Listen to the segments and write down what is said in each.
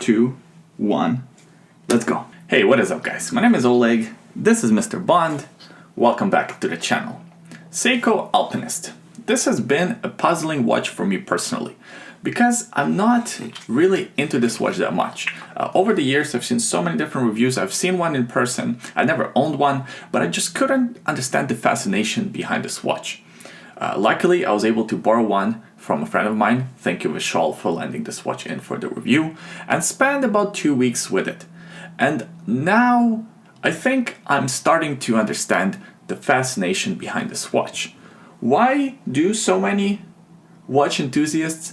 2, 1, let's go. Hey, what is up guys? My name is Oleg, this is Mr. Bond, welcome back to the channel. Seiko Alpinist. This has been a puzzling watch for me personally, because I'm not really into this watch that much. Over the years I've seen so many different reviews, I've seen one in person, I never owned one, but I just couldn't understand the fascination behind this watch. Luckily I was able to borrow one from a friend of mine, thank you Vishal for lending this watch in for the review, and spend about 2 weeks with it. And now I think I'm starting to understand the fascination behind this watch. Why do so many watch enthusiasts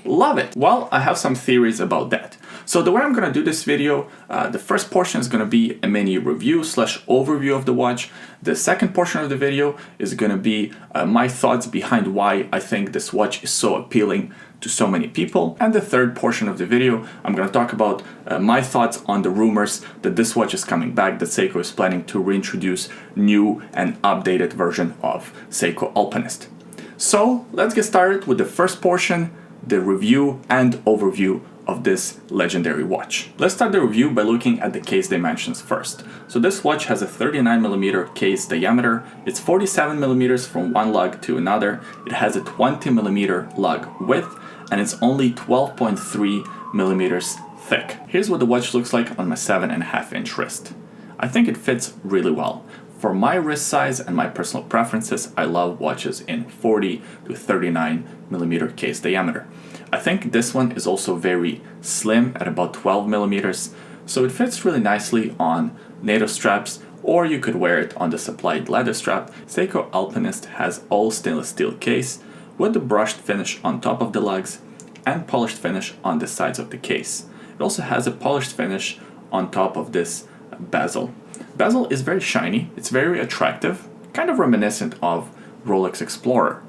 love it? Well, I have some theories about that. So the way I'm going to do this video, the first portion is going to be a mini review / overview of the watch. The second portion of the video is going to be my thoughts behind why I think this watch is so appealing to so many people. And the third portion of the video, I'm going to talk about my thoughts on the rumors that this watch is coming back, that Seiko is planning to reintroduce new and updated version of Seiko Alpinist. So let's get started with the first portion, the review and overview of this legendary watch. Let's start the review by looking at the case dimensions first. So this watch has a 39mm case diameter, it's 47mm from one lug to another, it has a 20mm lug width, and it's only 12.3mm thick. Here's what the watch looks like on my 7.5-inch wrist. I think it fits really well. For my wrist size and my personal preferences, I love watches in 40 to 39mm case diameter. I think this one is also very slim at about 12mm, so it fits really nicely on NATO straps, or you could wear it on the supplied leather strap. Seiko Alpinist has all stainless steel case with the brushed finish on top of the lugs and polished finish on the sides of the case. It also has a polished finish on top of this bezel. Bezel is very shiny, it's very attractive, kind of reminiscent of Rolex Explorer.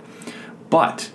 But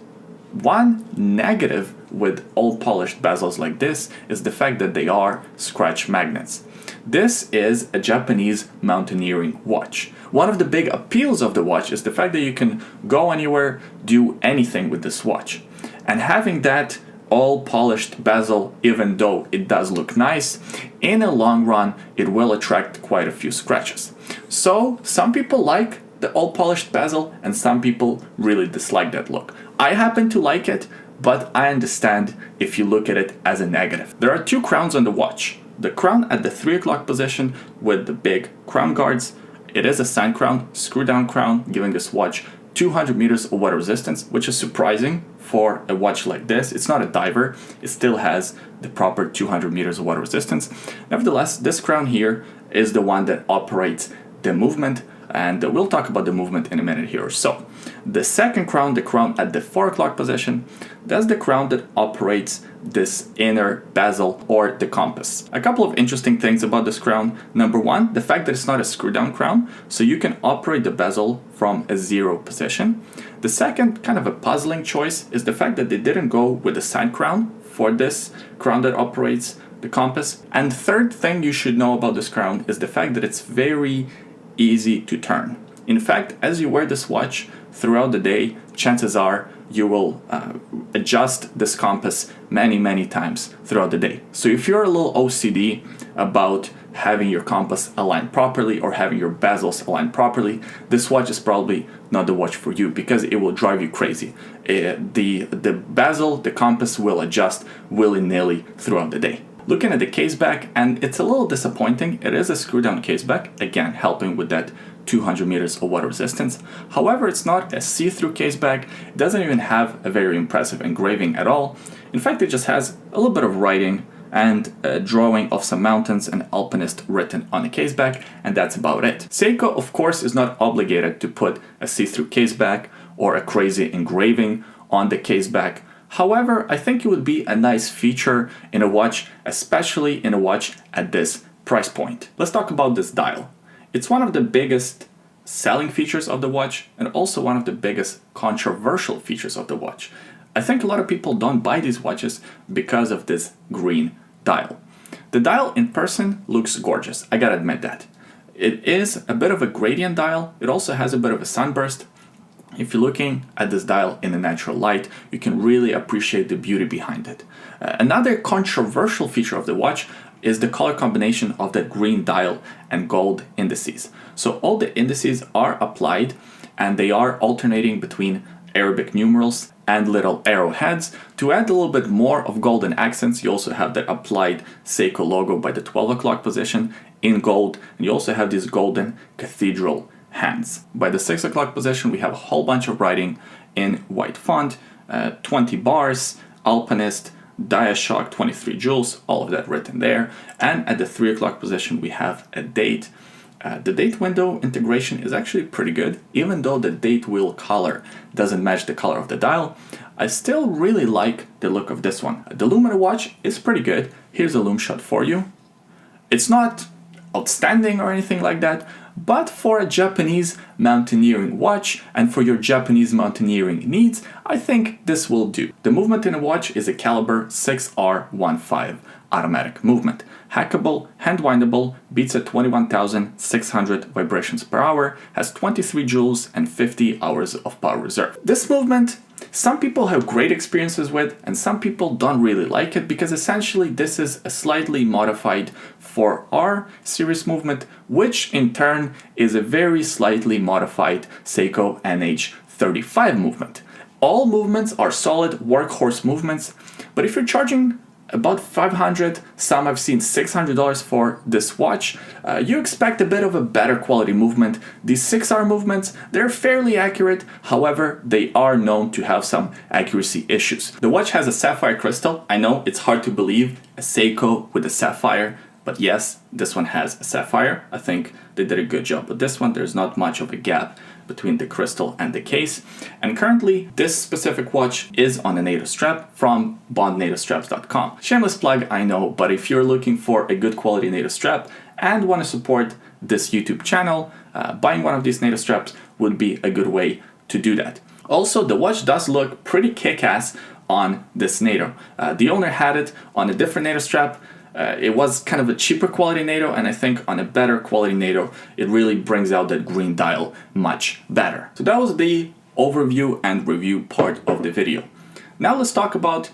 one negative with all polished bezels like this is the fact that they are scratch magnets. This is a Japanese mountaineering watch. One of the big appeals of the watch is the fact that you can go anywhere, do anything with this watch. And having that all polished bezel, even though it does look nice, in the long run it will attract quite a few scratches. So some people like the all polished bezel and some people really dislike that look. I happen to like it, but I understand if you look at it as a negative. There are two crowns on the watch. The crown at the 3 o'clock position with the big crown guards. It is a sine crown, screw down crown, giving this watch 200 meters of water resistance, which is surprising for a watch like this. It's not a diver, it still has the proper 200 meters of water resistance. Nevertheless, this crown here is the one that operates the movement, and we'll talk about the movement in a minute here or so. The second crown, the crown at the 4 o'clock position, that's the crown that operates this inner bezel or the compass. A couple of interesting things about this crown. Number one, the fact that it's not a screw down crown, so you can operate the bezel from a 0 position. The second kind of a puzzling choice is the fact that they didn't go with the side crown for this crown that operates the compass. And third thing you should know about this crown is the fact that it's very easy to turn. In fact, as you wear this watch throughout the day, chances are you will adjust this compass many times throughout the day. So if you're a little OCD about having your compass aligned properly or having your bezels aligned properly, this watch is probably not the watch for you because it will drive you crazy. The bezel, the compass will adjust willy-nilly throughout the day. Looking at the case back, and it's a little disappointing, it is a screw down case back, again helping with that 200 meters of water resistance. However, it's not a see-through case back, it doesn't even have a very impressive engraving at all. In fact, it just has a little bit of writing and a drawing of some mountains and Alpinist written on the case back, and that's about it. Seiko, of course, is not obligated to put a see-through case back or a crazy engraving on the case back. However, I think it would be a nice feature in a watch, especially in a watch at this price point. Let's talk about this dial. It's one of the biggest selling features of the watch and also one of the biggest controversial features of the watch. I think a lot of people don't buy these watches because of this green dial. The dial in person looks gorgeous, I gotta admit that. It is a bit of a gradient dial, it also has a bit of a sunburst, If you're looking at this dial in the natural light, you can really appreciate the beauty behind it. Another controversial feature of the watch is the color combination of the green dial and gold indices. So all the indices are applied and they are alternating between Arabic numerals and little arrowheads. To add a little bit more of golden accents, you also have the applied Seiko logo by the 12 o'clock position in gold, and you also have these golden cathedral hands. By the 6 o'clock position, we have a whole bunch of writing in white font, 20 bars, Alpinist, DiaShock 23 joules, all of that written there. And at the 3 o'clock position, we have a date. The date window integration is actually pretty good. Even though the date wheel color doesn't match the color of the dial, I still really like the look of this one. The lume of the watch is pretty good. Here's a lume shot for you. It's not outstanding or anything like that, but for a Japanese mountaineering watch and for your Japanese mountaineering needs, I think this will do. The movement in a watch is a caliber 6R15 automatic movement. Hackable, hand-windable, beats at 21,600 vibrations per hour, has 23 joules and 50 hours of power reserve. This movement, some people have great experiences with, and some people don't really like it because essentially this is a slightly modified 4R series movement, which in turn is a very slightly modified Seiko NH35 movement. All movements are solid workhorse movements, but if you're charging about $500, some I've seen $600 for this watch, you expect a bit of a better quality movement. These 6R movements, they're fairly accurate, however, they are known to have some accuracy issues. The watch has a sapphire crystal. I know it's hard to believe, a Seiko with a sapphire, but yes, this one has a sapphire. I think they did a good job with this one. There's not much of a gap between the crystal and the case. And currently, this specific watch is on a NATO strap from bondnatostraps.com. Shameless plug, I know, but if you're looking for a good quality NATO strap and want to support this YouTube channel, buying one of these NATO straps would be a good way to do that. Also, the watch does look pretty kick-ass on this NATO. The owner had it on a different NATO strap. It was kind of a cheaper quality NATO, and I think on a better quality NATO, it really brings out that green dial much better. So that was the overview and review part of the video. Now let's talk about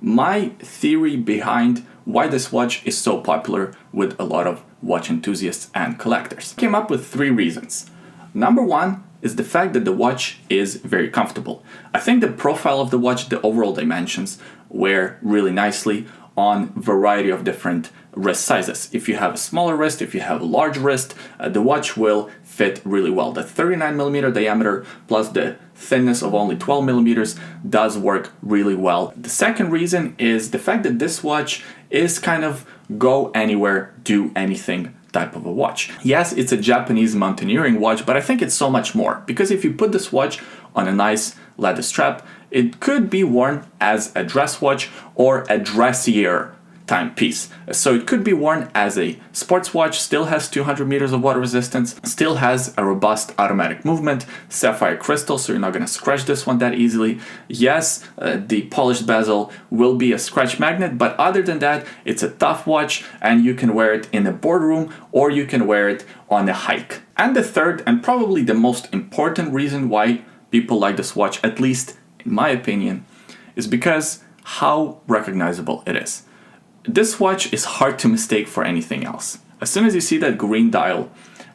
my theory behind why this watch is so popular with a lot of watch enthusiasts and collectors. I came up with 3 reasons. Number 1 is the fact that the watch is very comfortable. I think the profile of the watch, the overall dimensions, wear really nicely on variety of different wrist sizes. If you have a smaller wrist, if you have a large wrist, the watch will fit really well. The 39mm diameter plus the thinness of only 12mm does work really well. The second reason is the fact that this watch is kind of go anywhere, do anything type of a watch. Yes, it's a Japanese mountaineering watch, but I think it's so much more, because if you put this watch on a nice leather strap, it could be worn as a dress watch or a dressier timepiece. So it could be worn as a sports watch, still has 200 meters of water resistance, still has a robust automatic movement, sapphire crystal, so you're not going to scratch this one that easily. Yes, the polished bezel will be a scratch magnet, but other than that, it's a tough watch and you can wear it in a boardroom or you can wear it on a hike. And the third and probably the most important reason why people like this watch, at least in my opinion, is because how recognizable it is. This watch is hard to mistake for anything else. As soon as you see that green dial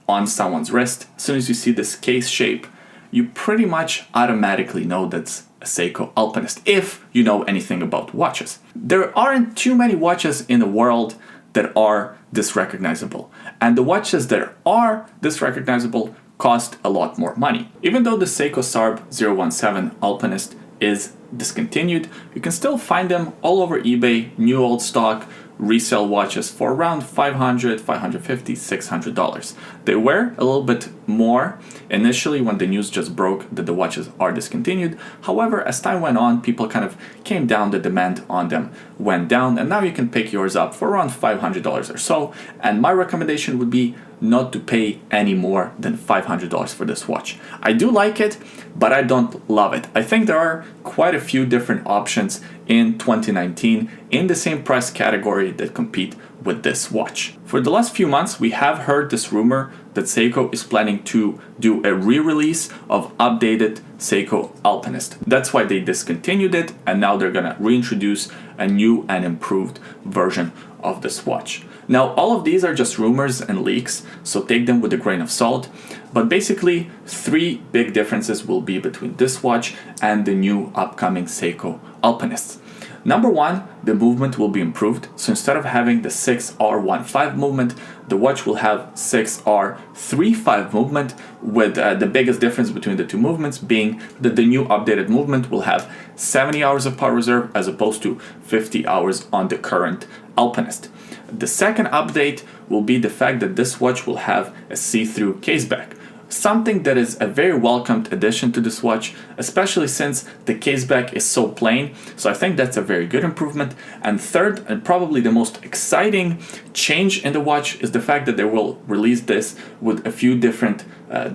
on someone's wrist, as soon as you see this case shape, you pretty much automatically know that's a Seiko Alpinist, if you know anything about watches. There aren't too many watches in the world that are this recognizable, and the watches that are this recognizable cost a lot more money. Even though the Seiko SARB017 Alpinist is discontinued, you can still find them all over eBay, new old stock, resale watches for around $500, $550, $600. They were a little bit more initially when the news just broke that the watches are discontinued. However, as time went on, people kind of came down, the demand on them went down, and now you can pick yours up for around $500 or so. And my recommendation would be not to pay any more than $500 for this watch. I do like it, but I don't love it. I think there are quite a few different options in 2019 in the same price category that compete with this watch. For the last few months, we have heard this rumor that Seiko is planning to do a re-release of updated Seiko Alpinist. That's why they discontinued it, and now they're gonna reintroduce a new and improved version of this watch. Now, all of these are just rumors and leaks, so take them with a grain of salt. But basically, three big differences will be between this watch and the new upcoming Seiko Alpinist. Number one, the movement will be improved. So instead of having the 6R15 movement, the watch will have 6R35 movement, with the biggest difference between the two movements being that the new updated movement will have 70 hours of power reserve as opposed to 50 hours on the current Alpinist. The second update will be the fact that this watch will have a see-through caseback. Something that is a very welcomed addition to this watch, especially since the caseback is so plain. So I think that's a very good improvement. And third, and probably the most exciting change in the watch, is the fact that they will release this with a few different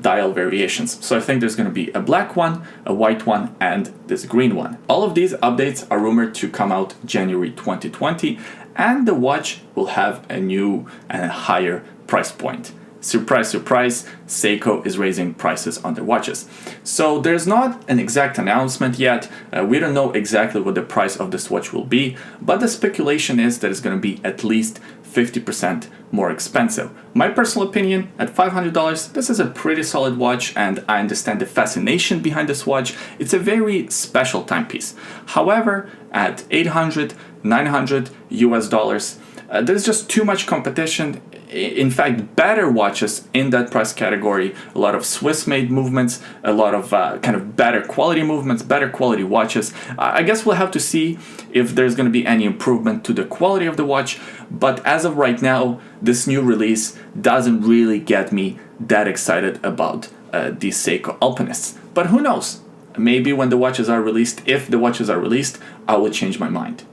dial variations. So I think there's going to be a black one, a white one, and this green one. All of these updates are rumored to come out January 2020, and the watch will have a new and a higher price point. Surprise, surprise, Seiko is raising prices on their watches. So there's not an exact announcement yet. We don't know exactly what the price of this watch will be, but the speculation is that it's going to be at least 50% more expensive. My personal opinion, at $500, this is a pretty solid watch, and I understand the fascination behind this watch. It's a very special timepiece. However, at $800, $900 US, there's just too much competition. In fact, better watches in that price category, a lot of Swiss-made movements, a lot of kind of better quality movements, better quality watches. I guess we'll have to see if there's going to be any improvement to the quality of the watch, but as of right now, this new release doesn't really get me that excited about these Seiko Alpinists. But who knows? Maybe when the watches are released, if the watches are released, I will change my mind.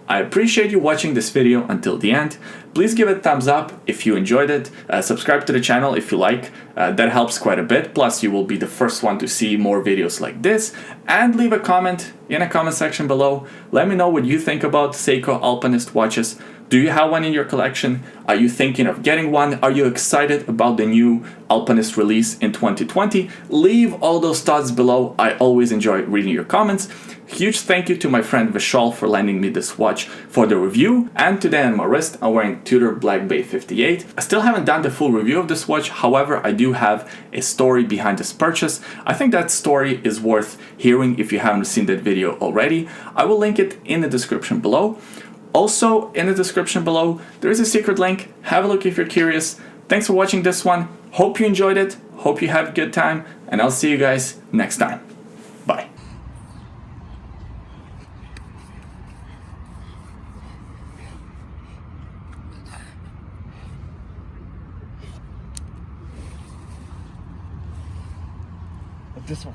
I appreciate you watching this video until the end. Please give it a thumbs up if you enjoyed it. Subscribe to the channel if you like. That helps quite a bit. Plus, you will be the first one to see more videos like this. And leave a comment in the comment section below. Let me know what you think about Seiko Alpinist watches. Do you have one in your collection? Are you thinking of getting one? Are you excited about the new Alpinist release in 2020? Leave all those thoughts below. I always enjoy reading your comments. Huge thank you to my friend Vishal for lending me this watch for the review. And today on my wrist, I'm wearing Tudor Black Bay 58. I still haven't done the full review of this watch. However, I do have a story behind this purchase. I think that story is worth hearing if you haven't seen that video already. I will link it in the description below. Also, in the description below, there is a secret link. Have a look if you're curious. Thanks for watching this one. Hope you enjoyed it. Hope you had a good time. And I'll see you guys next time. Bye. This one.